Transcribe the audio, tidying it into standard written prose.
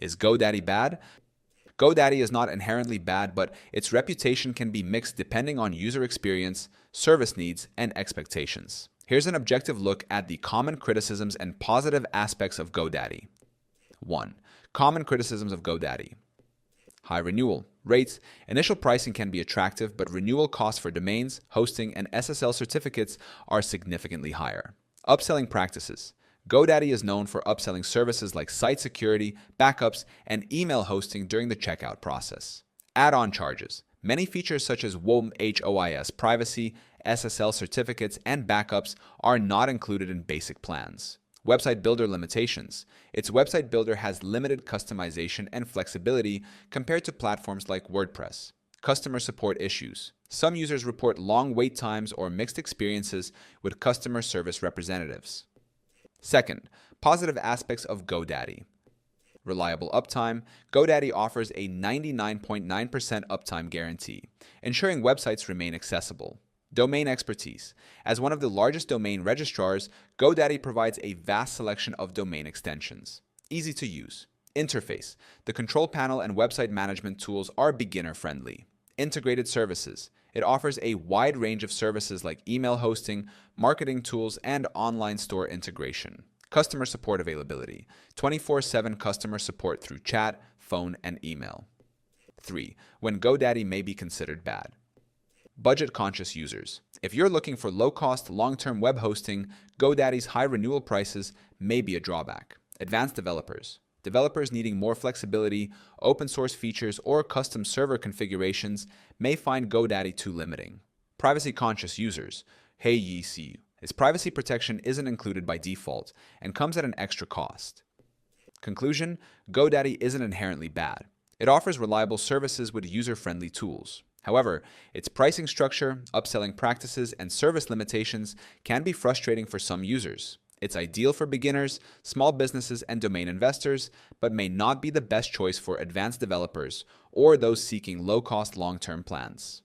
Is GoDaddy bad? GoDaddy is not inherently bad, but its reputation can be mixed depending on user experience, service needs, and expectations. Here's an objective look at the common criticisms and positive aspects of GoDaddy. 1. Common criticisms of GoDaddy. High renewal rates. Initial pricing can be attractive, but renewal costs for domains, hosting, and SSL certificates are significantly higher. Upselling practices. GoDaddy is known for upselling services like site security, backups, and email hosting during the checkout process. Add-on charges. Many features such as WHOIS privacy, SSL certificates, and backups are not included in basic plans. Website builder limitations. Its website builder has limited customization and flexibility compared to platforms like WordPress. Customer support issues. Some users report long wait times or mixed experiences with customer service representatives. Second, positive aspects of GoDaddy. Reliable uptime. GoDaddy offers a 99.9% uptime guarantee, ensuring websites remain accessible. Domain expertise. As one of the largest domain registrars, GoDaddy provides a vast selection of domain extensions. Easy to use. Interface. The control panel and website management tools are beginner-friendly. Integrated services. It offers a wide range of services like email hosting, marketing tools, and online store integration. Customer support availability. 24/7 customer support through chat, phone, and email. 3. When GoDaddy may be considered bad. Budget-conscious users. If you're looking for low-cost, long-term web hosting, GoDaddy's high renewal prices may be a drawback. Advanced developers. Developers needing more flexibility, open-source features, or custom server configurations may find GoDaddy too limiting. Privacy-conscious users. Hey ye see. Its privacy protection isn't included by default and comes at an extra cost. Conclusion: GoDaddy isn't inherently bad. It offers reliable services with user-friendly tools. However, its pricing structure, upselling practices, and service limitations can be frustrating for some users. It's ideal for beginners, small businesses, and domain investors, but may not be the best choice for advanced developers or those seeking low-cost long-term plans.